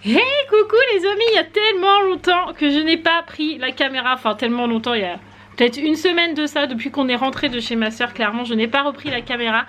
Hey, coucou les amis, il y a tellement longtemps que je n'ai pas pris la caméra, enfin tellement longtemps, il y a peut-être une semaine de ça, depuis qu'on est rentré de chez ma soeur, clairement je n'ai pas repris la caméra.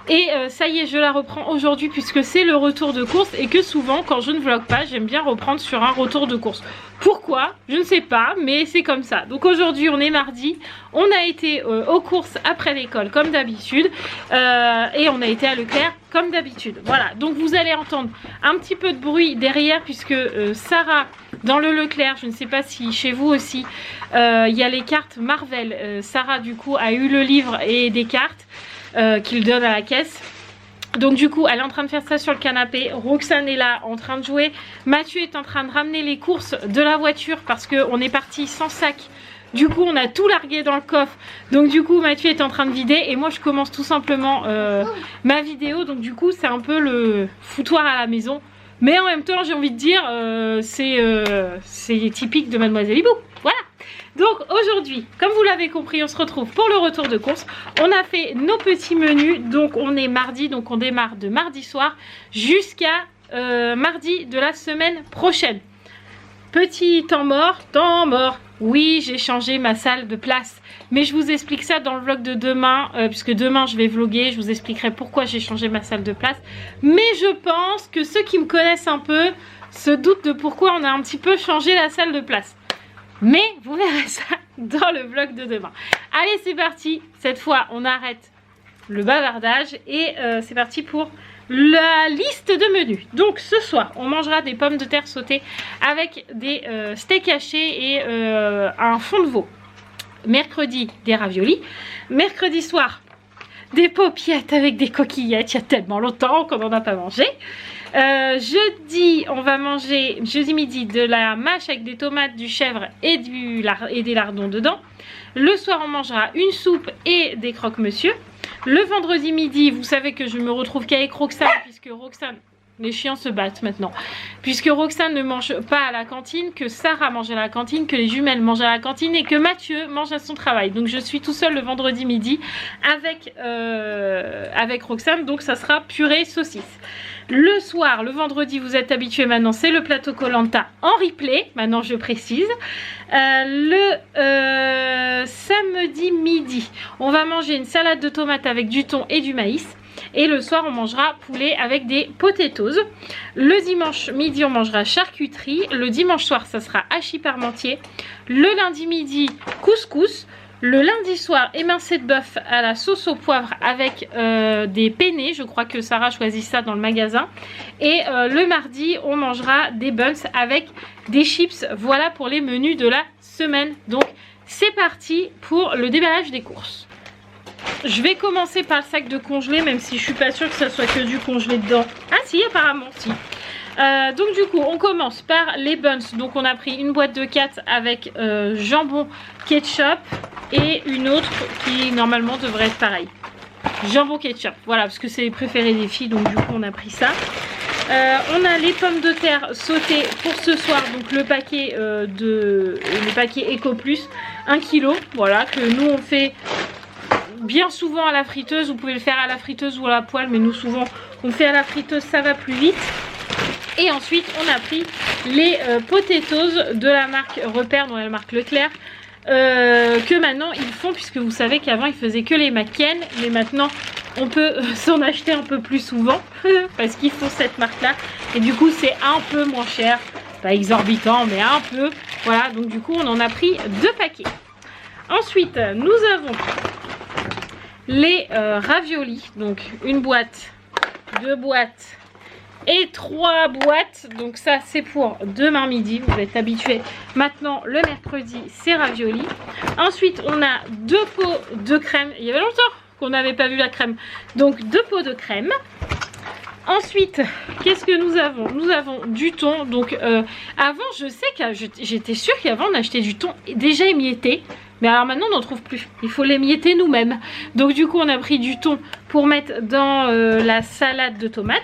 Et ça y est, je la reprends aujourd'hui puisque c'est le retour de course et que souvent quand je ne vlog pas, j'aime bien reprendre sur un retour de course. Pourquoi? Je ne sais pas, mais c'est comme ça. Donc aujourd'hui on est mardi, on a été aux courses après l'école comme d'habitude et on a été à Leclerc comme d'habitude. Voilà, donc vous allez entendre un petit peu de bruit derrière puisque Sarah dans le Leclerc, je ne sais pas si chez vous aussi, il y a les cartes Marvel. Sarah du coup a eu le livre et des cartes qu'il donne à la caisse. Donc du coup elle est en train de faire ça sur le canapé. Roxane est là en train de jouer. Mathieu est en train de ramener les courses de la voiture parce qu'on est parti sans sac. Du coup on a tout largué dans le coffre. Donc du coup Mathieu est en train de vider et moi je commence tout simplement ma vidéo. Donc du coup c'est un peu le foutoir à la maison. Mais en même temps j'ai envie de dire c'est typique de Mademoiselle Hibou. Voilà. Donc aujourd'hui, comme vous l'avez compris, on se retrouve pour le retour de course. On a fait nos petits menus, donc on est mardi, donc on démarre de mardi soir jusqu'à mardi de la semaine prochaine. Petit temps mort, oui j'ai changé ma salle de place. Mais je vous explique ça dans le vlog de demain, puisque demain je vais vlogger, je vous expliquerai pourquoi j'ai changé ma salle de place. Mais je pense que ceux qui me connaissent un peu se doutent de pourquoi on a un petit peu changé la salle de place. Mais vous verrez ça dans le vlog de demain. Allez c'est parti, cette fois on arrête le bavardage et c'est parti pour la liste de menus. Donc ce soir on mangera des pommes de terre sautées avec des steaks hachés et un fond de veau. Mercredi des raviolis. Mercredi soir des paupiettes avec des coquillettes. Il y a tellement longtemps qu'on n'en a pas mangé. Jeudi on va manger, jeudi midi, de la mâche avec des tomates, du chèvre et des lardons dedans. Le soir on mangera une soupe et des croque-monsieur. Le vendredi midi, vous savez que je me retrouve qu'avec Roxane, puisque Roxane, les chiens se battent maintenant, puisque Roxane ne mange pas à la cantine, que Sarah mange à la cantine, que les jumelles mangent à la cantine et que Mathieu mange à son travail. Donc je suis tout seul le vendredi midi avec Roxane, donc ça sera purée saucisse. Le soir, le vendredi, vous êtes habitués maintenant, c'est le plateau Koh-Lanta en replay, maintenant je précise. Samedi midi, on va manger une salade de tomates avec du thon et du maïs. Et le soir, on mangera poulet avec des potatoes. Le dimanche midi, on mangera charcuterie. Le dimanche soir, ça sera hachis parmentier. Le lundi midi, couscous. Le lundi soir, émincé de bœuf à la sauce au poivre avec des penne. Je crois que Sarah choisit ça dans le magasin. Et le mardi, on mangera des buns avec des chips. Voilà pour les menus de la semaine. Donc, c'est parti pour le déballage des courses. Je vais commencer par le sac de congelé, même si je suis pas sûre que ça soit que du congelé dedans. Ah si, apparemment si. Donc du coup on commence par les buns. Donc on a pris une boîte de 4 avec jambon ketchup et une autre qui normalement devrait être pareil, jambon ketchup, voilà, parce que c'est les préférés des filles, donc du coup on a pris ça. On a les pommes de terre sautées pour ce soir, donc le paquet Eco Plus 1 kg, voilà, que nous on fait bien souvent à la friteuse. Vous pouvez le faire à la friteuse ou à la poêle, mais nous souvent on le fait à la friteuse, ça va plus vite. Et ensuite on a pris les potatoes de la marque Repère, dont la marque Leclerc, que maintenant ils font, puisque vous savez qu'avant ils faisaient que les McCain, mais maintenant on peut s'en acheter un peu plus souvent parce qu'ils font cette marque là et du coup c'est un peu moins cher, pas exorbitant mais un peu, voilà. Donc du coup on en a pris 2 paquets. Ensuite nous avons les raviolis, donc une boîte, 2 boîtes et 3 boîtes. Donc ça c'est pour demain midi, vous êtes habitués maintenant, le mercredi c'est raviolis. Ensuite on a 2 pots de crème, il y avait longtemps qu'on n'avait pas vu la crème, donc 2 pots de crème. Ensuite, qu'est-ce que nous avons? Nous avons du thon. Donc avant, je sais que j'étais sûre qu'avant on achetait du thon déjà émietté. Mais alors maintenant on n'en trouve plus. Il faut l'émietter nous-mêmes. Donc du coup on a pris du thon pour mettre dans la salade de tomates.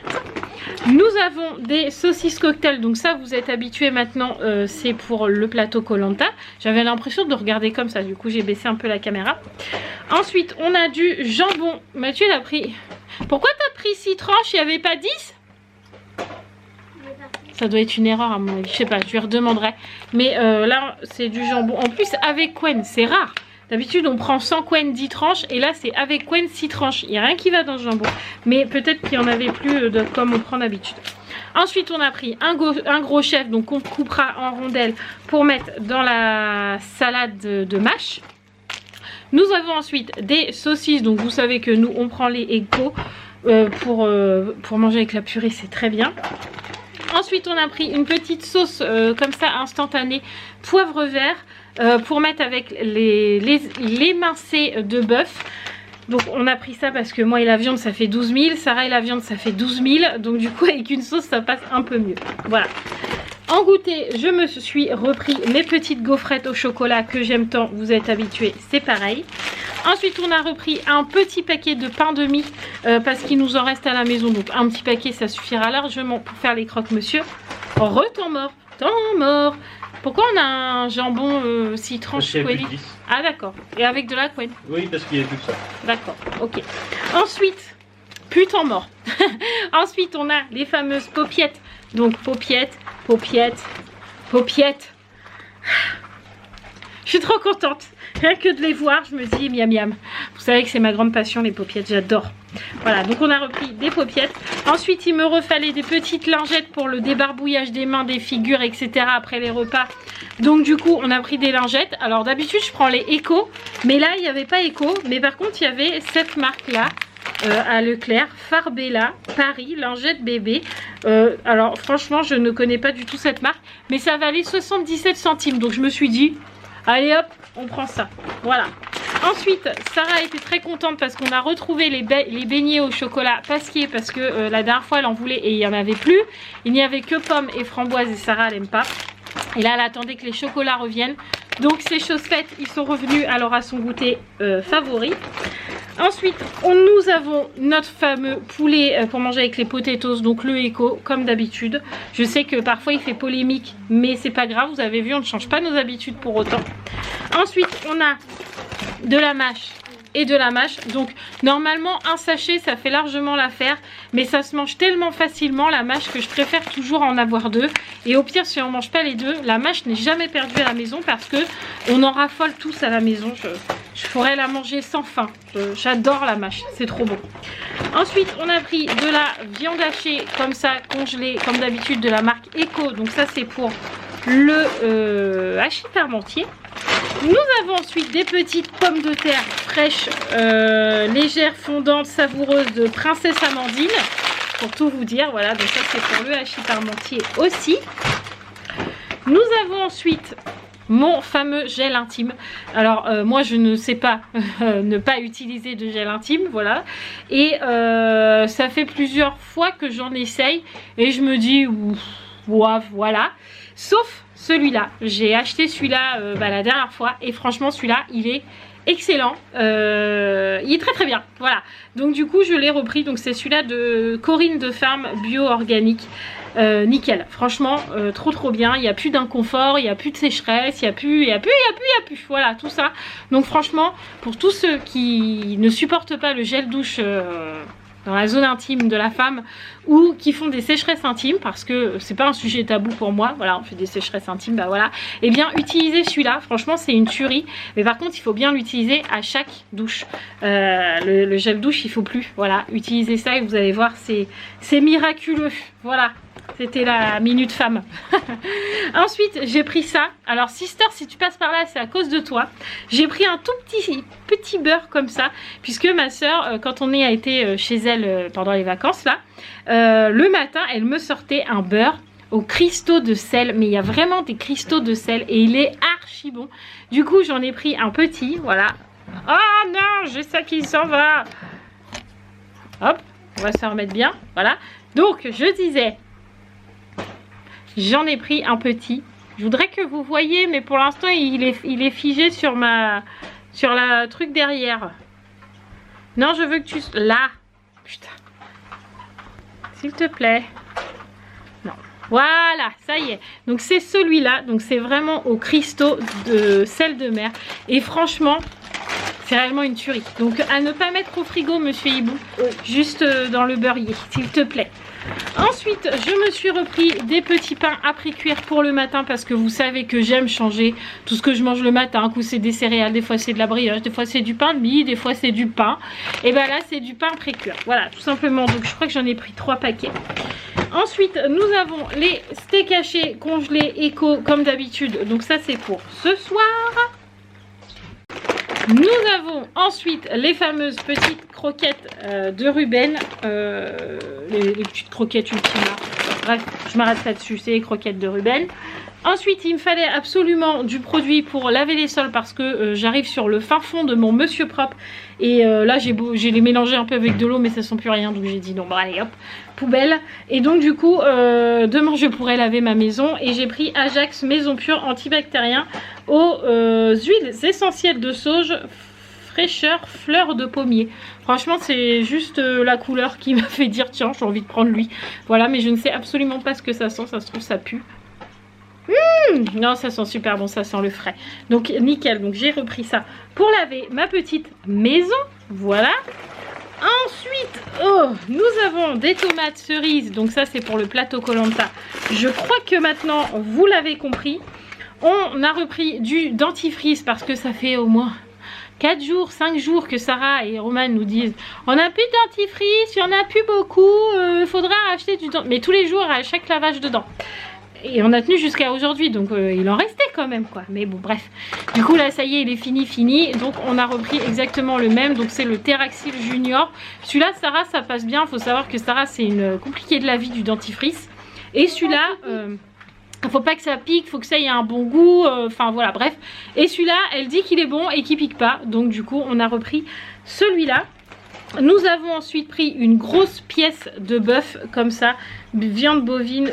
Nous avons des saucisses cocktail. Donc ça vous êtes habitués maintenant, c'est pour le plateau Koh-Lanta. J'avais l'impression de regarder comme ça. Du coup j'ai baissé un peu la caméra. Ensuite on a du jambon. Mathieu l'a pris. Pourquoi t'as pris 6 tranches? Il n'y avait pas 10? Ça doit être une erreur à mon avis. Je sais pas, je lui redemanderai. Mais là, c'est du jambon. En plus, avec quen, c'est rare. D'habitude, on prend sans quen 10 tranches. Et là, c'est avec quen 6 tranches. Il n'y a rien qui va dans ce jambon. Mais peut-être qu'il n'y en avait plus comme on prend d'habitude. Ensuite, on a pris un gros chef. Donc, on coupera en rondelles pour mettre dans la salade de mâche. Nous avons ensuite des saucisses. Donc, vous savez que nous, on prend les Eggo pour manger avec la purée. C'est très bien. Ensuite, on a pris une petite sauce comme ça instantanée, poivre vert, pour mettre avec les mincés de bœuf. Donc, on a pris ça parce que moi et la viande, ça fait 12 000. Sarah et la viande, ça fait 12 000. Donc, du coup, avec une sauce, ça passe un peu mieux. Voilà. En goûter, je me suis repris mes petites gaufrettes au chocolat que j'aime tant. Vous êtes habitués, c'est pareil. Ensuite, on a repris un petit paquet de pain de mie parce qu'il nous en reste à la maison. Donc, un petit paquet, ça suffira largement pour faire les croque-monsieur. Temps mort, temps mort. Pourquoi on a un jambon 6 tranches quenny? Ah, d'accord. Et avec de la quen? Oui, parce qu'il y a tout ça. D'accord, ok. Ensuite, putain mort. Ensuite, on a les fameuses paupiettes. Donc, paupiettes. Je suis trop contente. Rien que de les voir, je me dis miam miam. Vous savez que c'est ma grande passion, les paupiettes, j'adore. Voilà, donc on a repris des paupiettes. Ensuite, il me refallait des petites lingettes pour le débarbouillage des mains, des figures, etc. après les repas. Donc du coup, on a pris des lingettes. Alors d'habitude, je prends les Eco. Mais là, il n'y avait pas Eco. Mais par contre, il y avait cette marque-là. À Leclerc, Farbella, Paris, lingette bébé. Alors franchement, je ne connais pas du tout cette marque. Mais ça valait 77 centimes. Donc je me suis dit... Allez hop, on prend ça. Voilà. Ensuite, Sarah était très contente parce qu'on a retrouvé les beignets au chocolat pasquier parce que la dernière fois elle en voulait et il n'y en avait plus. Il n'y avait que pommes et framboises et Sarah elle n'aime pas. Et là elle attendait que les chocolats reviennent. Donc c'est chose faite, ils sont revenus alors à son goûter favori. Ensuite, nous avons notre fameux poulet pour manger avec les potatoes, donc le Eco, comme d'habitude. Je sais que parfois il fait polémique, mais c'est pas grave, vous avez vu, on ne change pas nos habitudes pour autant. Ensuite, on a de la mâche et de la mâche. Donc, normalement, un sachet, ça fait largement l'affaire, mais ça se mange tellement facilement, la mâche, que je préfère toujours en avoir deux. Et au pire, si on ne mange pas les deux, la mâche n'est jamais perdue à la maison parce que on en raffole tous à la maison. Je pourrais la manger sans faim. J'adore la mâche, c'est trop bon. Ensuite, on a pris de la viande hachée comme ça, congelée, comme d'habitude, de la marque Eco. Donc ça, c'est pour le hachis parmentier. Nous avons ensuite des petites pommes de terre fraîches, légères, fondantes, savoureuses de Princesse Amandine. Pour tout vous dire, voilà, donc ça c'est pour le hachis parmentier aussi. Nous avons ensuite mon fameux gel intime. Alors moi je ne sais pas ne pas utiliser de gel intime, voilà. Et ça fait plusieurs fois que j'en essaye et je me dis voilà. Sauf celui-là. J'ai acheté celui-là la dernière fois et franchement celui-là il est excellent. Il est très très bien. Voilà. Donc du coup je l'ai repris. Donc c'est celui-là de Corinne de Ferme Bio Organique. Nickel. Franchement trop bien. Il n'y a plus d'inconfort, il n'y a plus de sécheresse, il n'y a plus. Voilà tout ça. Donc franchement pour tous ceux qui ne supportent pas le gel douche dans la zone intime de la femme ou qui font des sécheresses intimes, parce que c'est pas un sujet tabou pour moi, voilà, on fait des sécheresses intimes, bah voilà, et bien utilisez celui-là, franchement c'est une tuerie, mais par contre il faut bien l'utiliser à chaque douche. Le gel douche il faut plus, voilà, utilisez ça et vous allez voir, c'est miraculeux, voilà. C'était la minute femme. Ensuite, j'ai pris ça. Alors, Sister, si tu passes par là, c'est à cause de toi. J'ai pris un tout petit beurre comme ça. Puisque ma soeur, quand on a été chez elle pendant les vacances, là, le matin, elle me sortait un beurre aux cristaux de sel. Mais il y a vraiment des cristaux de sel. Et il est archi bon. Du coup, j'en ai pris un petit. Voilà. Oh non, j'ai ça qui s'en va. Hop, on va se remettre bien. Voilà. Donc, je disais... J'en ai pris un petit. Je voudrais que vous voyez, mais pour l'instant, il est figé sur la truc derrière. Non, je veux que tu... Là. Putain. S'il te plaît. Non. Voilà, ça y est. Donc, c'est celui-là. Donc, c'est vraiment au cristaux de sel de mer. Et franchement... C'est réellement une tuerie. Donc à ne pas mettre au frigo, monsieur Hibou. Juste dans le beurrier, s'il te plaît. Ensuite, je me suis repris des petits pains après cuire pour le matin parce que vous savez que j'aime changer tout ce que je mange le matin. Un coup c'est des céréales, des fois c'est de la brioche, des fois c'est du pain de mie, des fois c'est du pain. Et ben là c'est du pain pré-cuire. Voilà, tout simplement. Donc je crois que j'en ai pris 3 paquets. Ensuite, nous avons les steaks hachés congelés éco comme d'habitude. Donc ça c'est pour ce soir. Nous avons ensuite les fameuses petites croquettes de Ruben, les petites croquettes Ultima. Bref, je m'arrête là-dessus, c'est les croquettes de Ruben. Ensuite, il me fallait absolument du produit pour laver les sols parce que j'arrive sur le fin fond de mon Monsieur Propre. Et là, j'ai les mélangé un peu avec de l'eau, mais ça sent plus rien. Donc j'ai dit non, bon allez hop, poubelle. Et donc du coup, demain je pourrai laver ma maison. Et j'ai pris Ajax Maison Pure antibactérien aux huiles essentielles de sauge, fraîcheur, fleur de pommier. Franchement, c'est juste la couleur qui m'a fait dire tiens, j'ai envie de prendre lui. Voilà, mais je ne sais absolument pas ce que ça sent. Ça se trouve, ça pue. Non, ça sent super bon, ça sent le frais. Donc nickel, donc j'ai repris ça pour laver ma petite maison. Voilà. Ensuite, nous avons des tomates cerises. Donc ça c'est pour le plateau Koh-Lanta. Je crois que maintenant vous l'avez compris. On a repris du dentifrice parce que ça fait au moins 4 jours, 5 jours que Sarah et Roman nous disent on n'a plus de dentifrice, il n'y en a plus beaucoup, il faudra acheter du dentifrice. Mais tous les jours à chaque lavage de dents. Et on a tenu jusqu'à aujourd'hui, donc il en restait quand même quoi. Mais bon bref, du coup là ça y est, il est fini. Donc on a repris exactement le même, donc c'est le Theraxil Junior. Celui-là Sarah ça passe bien, il faut savoir que Sarah c'est une compliquée de la vie du dentifrice. Et celui-là, faut pas que ça pique, faut que ça ait un bon goût, enfin voilà bref. Et celui-là elle dit qu'il est bon et qu'il pique pas, donc du coup on a repris celui-là. Nous avons ensuite pris une grosse pièce de bœuf comme ça, viande bovine,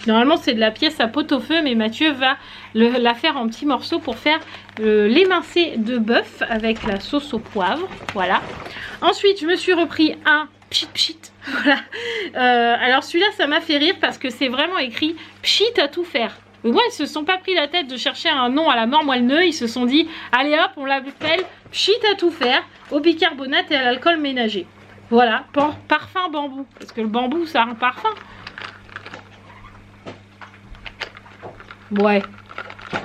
normalement c'est de la pièce à pot-au-feu mais Mathieu va la faire en petits morceaux pour faire l'émincé de bœuf avec la sauce au poivre, voilà. Ensuite je me suis repris un pchit, voilà. Alors celui-là ça m'a fait rire parce que c'est vraiment écrit pchit à tout faire. Moi, ils se sont pas pris la tête de chercher un nom à la mort moelleux. Ils se sont dit, allez hop, on l'appelle pchit à tout faire, au bicarbonate et à l'alcool ménager. Voilà, parfum bambou. Parce que le bambou, ça a un parfum. Ouais,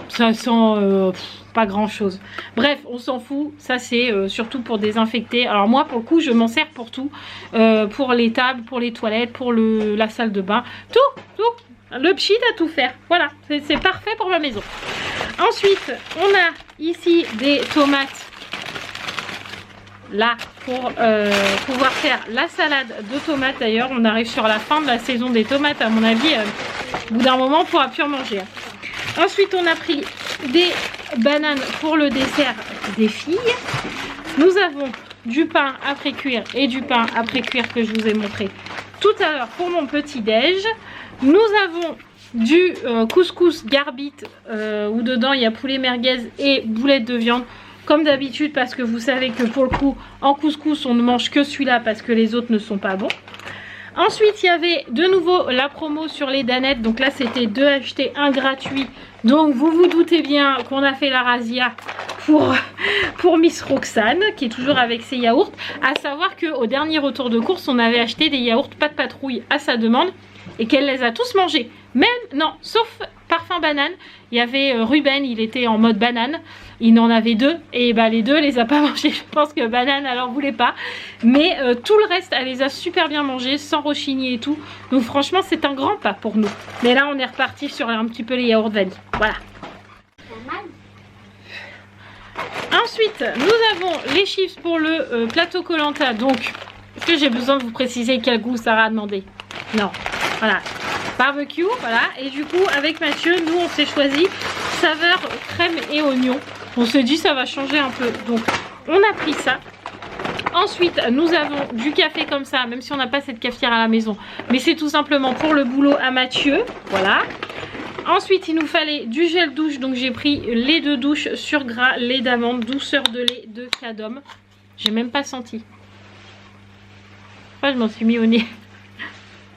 ça sent pas grand chose. Bref, on s'en fout. Ça, c'est surtout pour désinfecter. Alors moi, pour le coup, je m'en sers pour tout. Pour les tables, pour les toilettes, pour la salle de bain. Tout. Le pchit à tout faire, voilà, c'est parfait pour ma maison. Ensuite, on a ici des tomates, là, pour pouvoir faire la salade de tomates. D'ailleurs, on arrive sur la fin de la saison des tomates, à mon avis, au bout d'un moment, on ne pourra plus en manger. Ensuite, on a pris des bananes pour le dessert des filles. Nous avons du pain après cuire et du pain après cuire que je vous ai montré tout à l'heure pour mon petit déj. Nous avons du couscous garbite où dedans il y a poulet merguez et boulettes de viande comme d'habitude parce que vous savez que pour le coup en couscous on ne mange que celui-là parce que les autres ne sont pas bons. Ensuite il y avait de nouveau la promo sur les danettes, donc là c'était 2 achetés 1 gratuit. Donc vous vous doutez bien qu'on a fait la razzia pour Miss Roxane qui est toujours avec ses yaourts. À savoir qu'au dernier retour de course on avait acheté des yaourts pas de patrouille à sa demande et qu'elle les a tous mangés. Même, non, sauf parfum banane. Il y avait Ruben, il était en mode banane. Il en avait 2 et bah les 2 les a pas mangés. Je pense que banane elle en voulait pas. Mais tout le reste elle les a super bien mangés sans rechigner et tout. Donc franchement c'est un grand pas pour nous. Mais là on est reparti sur un petit peu les yaourts vanille. Voilà. Ensuite nous avons les chips pour le plateau Koh-Lanta. Donc est-ce que j'ai besoin de vous préciser quel goût Sarah a demandé? Non. Voilà, barbecue, voilà. Et du coup avec Mathieu nous on s'est choisi saveur crème et oignon. On s'est dit ça va changer un peu, donc on a pris ça. Ensuite nous avons du café comme ça, même si on n'a pas cette cafetière à la maison, mais c'est tout simplement pour le boulot à Mathieu, voilà. Ensuite il nous fallait du gel douche, donc j'ai pris lait de douche sur gras, lait d'amande, douceur de lait de Cadom. J'ai même pas senti. Enfin, je m'en suis mis au nez.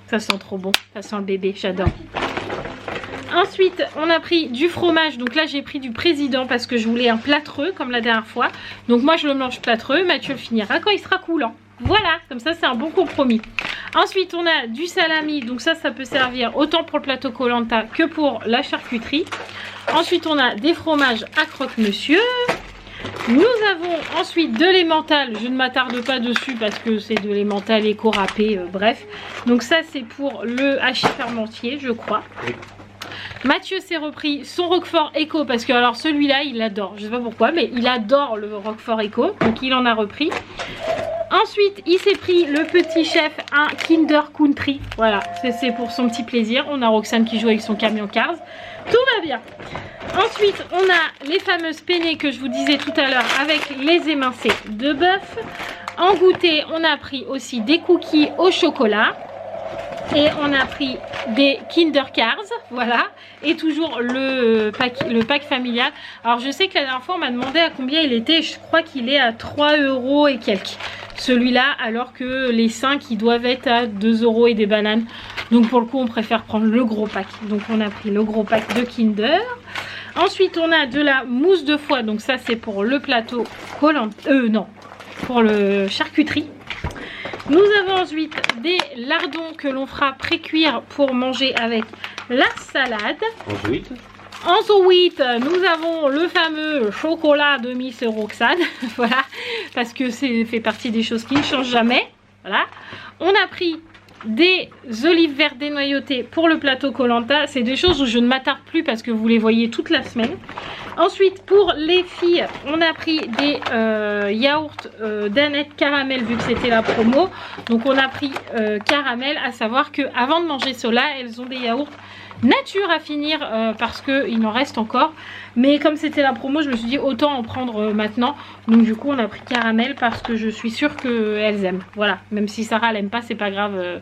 Ça sent trop bon, ça sent le bébé, j'adore. Ensuite, on a pris du fromage. Donc là, j'ai pris du président parce que je voulais un plâtreux comme la dernière fois. Donc moi, je le mange plâtreux. Mathieu le finira quand il sera coulant. Voilà, comme ça, c'est un bon compromis. Ensuite, on a du salami. Donc ça peut servir autant pour le plateau Koh-Lanta que pour la charcuterie. Ensuite, on a des fromages à croque-monsieur. Nous avons ensuite de l'emmental. Je ne m'attarde pas dessus parce que c'est de l'emmental éco-râpé, bref. Donc ça, c'est pour le hachis parmentier, je crois. Oui. Mathieu s'est repris son Roquefort Eco parce que alors celui-là, il l'adore. Je ne sais pas pourquoi, mais il adore le Roquefort Eco. Donc il en a repris. Ensuite, il s'est pris le petit chef, un Kinder Country. Voilà, c'est pour son petit plaisir. On a Roxane qui joue avec son camion Cars. Tout va bien. Ensuite, on a les fameuses penne que je vous disais tout à l'heure avec les émincés de bœuf. En goûter, on a pris aussi des cookies au chocolat. Et on a pris des Kinder Cars, voilà. Et toujours le pack familial. Alors, je sais que la dernière fois, on m'a demandé à combien il était. Je crois qu'il est à 3 € et quelques. Celui-là, alors que les 5, ils doivent être à 2 € et des bananes. Donc, pour le coup, on préfère prendre le gros pack. Donc, on a pris le gros pack de Kinder. Ensuite, on a de la mousse de foie. Donc, ça, c'est pour le plateau Koh-Lanta. Non, pour le charcuterie. Nous avons ensuite des lardons que l'on fera pré-cuire pour manger avec la salade. Ensuite, nous avons le fameux chocolat de Miss Roxane. Voilà, parce que c'est fait partie des choses qui ne changent jamais. Voilà. On a pris des olives vertes dénoyautées pour le plateau Koh-Lanta. C'est des choses où je ne m'attarde plus parce que vous les voyez toute la semaine. Ensuite, pour les filles, on a pris des yaourts Danette caramel vu que c'était la promo. Donc on a pris caramel, à savoir que avant de manger cela, elles ont des yaourts nature à finir parce qu'il en reste encore. Mais comme c'était la promo, je me suis dit autant en prendre maintenant. Donc du coup, on a pris caramel parce que je suis sûre qu'elles aiment. Voilà, même si Sarah l'aime pas, c'est pas grave.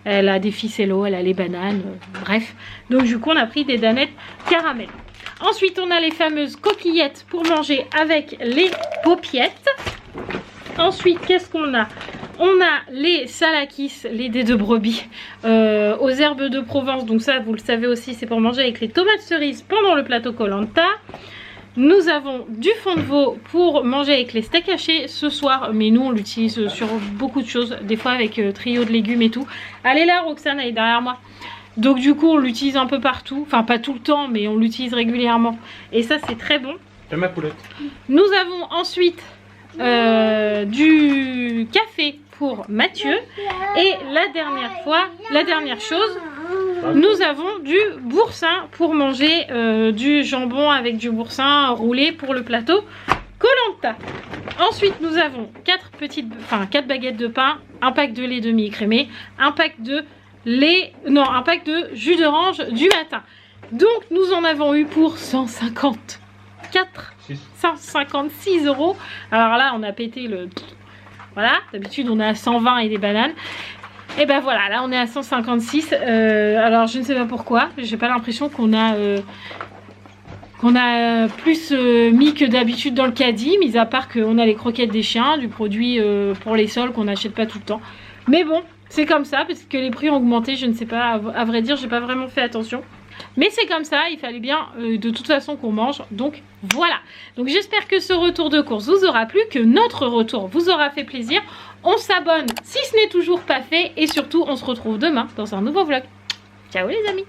Elle a des ficellos, elle a les bananes, bref. Donc du coup, on a pris des danettes caramel. Ensuite, on a les fameuses coquillettes pour manger avec les paupiettes. Ensuite, qu'est-ce qu'on a? On a les salakis, les dés de brebis aux herbes de Provence. Donc ça, vous le savez aussi, c'est pour manger avec les tomates cerises pendant le plateau Koh-Lanta. Nous avons du fond de veau pour manger avec les steaks hachés ce soir. Mais nous, on l'utilise sur beaucoup de choses. Des fois avec trio de légumes et tout. Elle est là, Roxane, elle est derrière moi. Donc du coup, on l'utilise un peu partout. Enfin, pas tout le temps, mais on l'utilise régulièrement. Et ça, c'est très bon. Et ma poulette. Nous avons ensuite du café pour Mathieu. Et la dernière chose, nous avons du boursin pour manger du jambon avec du boursin roulé pour le plateau Koh-Lanta. Ensuite, nous avons 4 baguettes de pain, un pack de lait demi-écrémé, un pack de jus d'orange du matin. Donc, nous en avons eu pour 156 €. Alors là, on a pété le... Voilà, d'habitude, on est à 120 et des bananes. Et ben voilà, là, on est à 156. Alors, je ne sais pas pourquoi. J'ai pas l'impression qu'on a plus mis que d'habitude dans le caddie, mis à part qu'on a les croquettes des chiens, du produit pour les sols qu'on n'achète pas tout le temps. Mais bon, c'est comme ça, parce que les prix ont augmenté, je ne sais pas, à vrai dire, j'ai pas vraiment fait attention. Mais c'est comme ça, il fallait bien de toute façon qu'on mange, donc voilà. Donc j'espère que ce retour de course vous aura plu, que notre retour vous aura fait plaisir. On s'abonne si ce n'est toujours pas fait, et surtout on se retrouve demain dans un nouveau vlog. Ciao les amis!